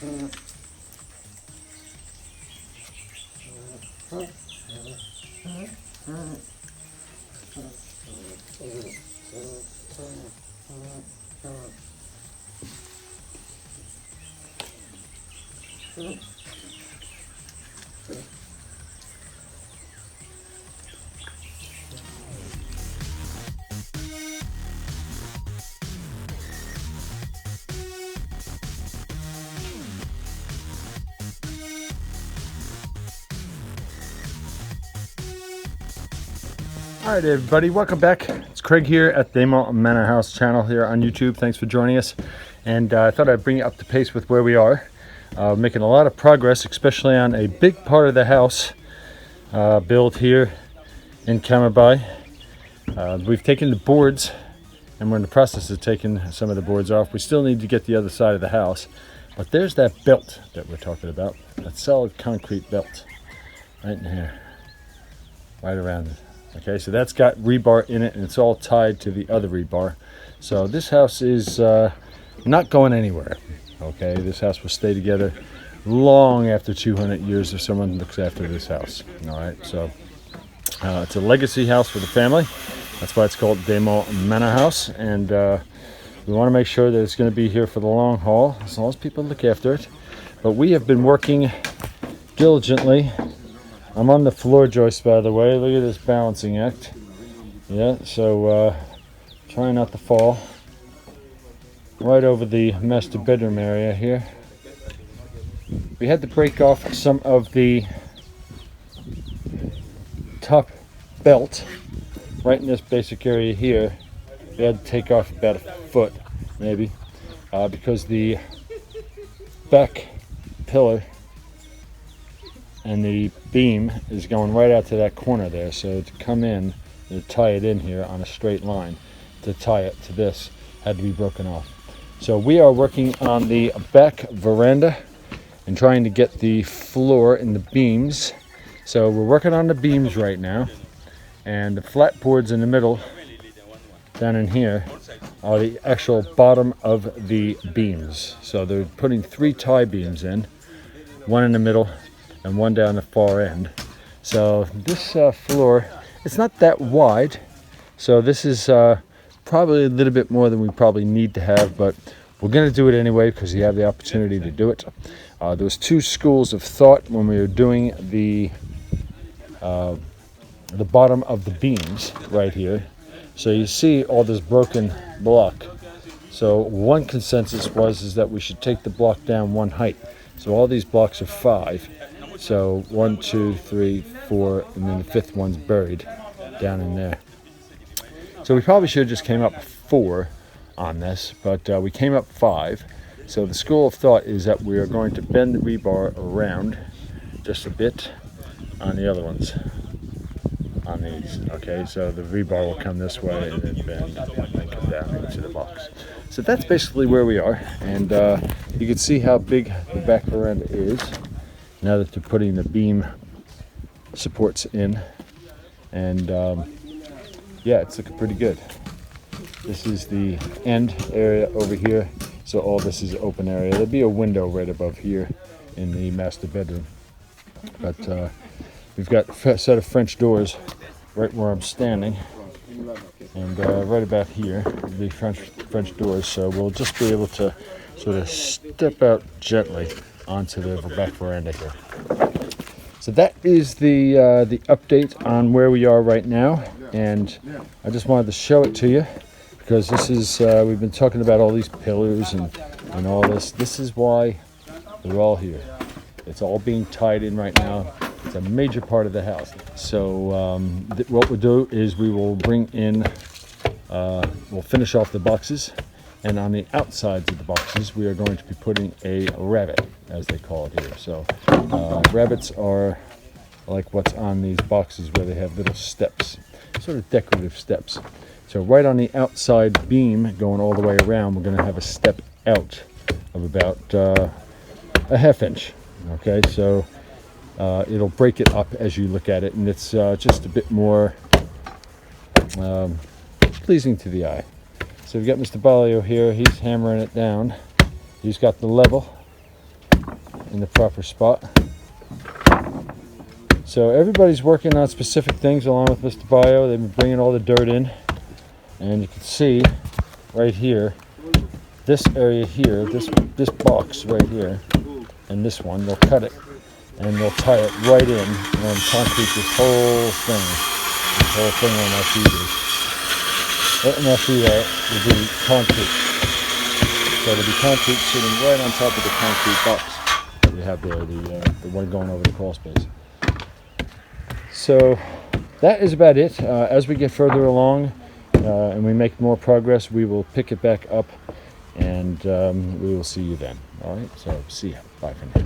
All right, everybody, welcome back. It's Craig here at Ndamoh Mannah House channel here on YouTube. Thanks for joining us. And I thought I'd bring you up to pace with where we are. Making a lot of progress, especially on a big part of the house built here in Kamabai. We've taken the boards and we're in the process of taking some of the boards off. We still need to get the other side of the house. But there's that belt that we're talking about, that solid concrete belt right in here, right around it. Okay, so that's got rebar in it and it's all tied to the other rebar. So this house is not going anywhere. Okay, this house will stay together long after 200 years if someone looks after this house. All right, so it's a legacy house for the family. That's why it's called Ndamoh Mannah House. And we want to make sure that it's going to be here for the long haul, as long as people look after it. But we have been working diligently. I'm on the floor joist, by the way. Look at this balancing act. Yeah, so trying not to fall. Right over the master bedroom area here. We had to break off some of the top belt right in this basic area here. We had to take off about a foot, maybe, because the back pillar and the beam is going right out to that corner there. So to come in and tie it in here on a straight line, to tie it to this, had to be broken off. So we are working on the back veranda and trying to get the floor and the beams. So we're working on the beams right now, and the flat boards in the middle down in here are the actual bottom of the beams. So they're putting 3 tie beams in, one in the middle and one down the far end. So this floor, it's not that wide, so this is probably a little bit more than we probably need to have, but we're going to do it anyway because you have the opportunity to do it. There was 2 schools of thought when we were doing the bottom of the beams right here. So you see all this broken block. So one consensus is that we should take the block down 1 height. So all these blocks are 5. So 1, 2, 3, 4, and then the 5th one's buried down in there. So we probably should have just came up 4 on this, but we came up 5. So the school of thought is that we are going to bend the rebar around just a bit on the other ones, on these. Okay, so the rebar will come this way and then bend and then come down into the box. So that's basically where we are, and you can see how big the back veranda is now that they're putting the beam supports in. And yeah, it's looking pretty good. This is the end area over here, so all this is open area. There'll be a window right above here in the master bedroom, but we've got a set of French doors right where I'm standing, and right about here the French doors, so we'll just be able to sort of step out gently onto the back veranda here. So that is the update on where we are right now, and I just wanted to show it to you because this is we've been talking about all these pillars and all this. This is why they're all here. It's all being tied in right now. It's a major part of the house. So what we'll do is we will bring in, we'll finish off the boxes, and on the outsides of the boxes we are going to be putting a rabbet, as they call it here. So rabbets are like what's on these boxes where they have little steps, sort of decorative steps. So right on the outside beam going all the way around, we're going to have a step out of about a ½ inch. Okay, so it'll break it up as you look at it, and it's just a bit more pleasing to the eye. So we've got Mr. Balio here. He's hammering it down. He's got the level, in the proper spot. So everybody's working on specific things along with Mr. Bio. They've been bringing all the dirt in, and you can see right here, this area here, this box right here, and this one, they'll cut it and they'll tie it right in and concrete this whole thing on our feeders. Right in our feeder will be concrete. So there'll be concrete sitting right on top of the concrete box that we have there, the one going over the crawl space. So that is about it. As we get further along and we make more progress, we will pick it back up, and we will see you then. All right, so see ya. Bye for now.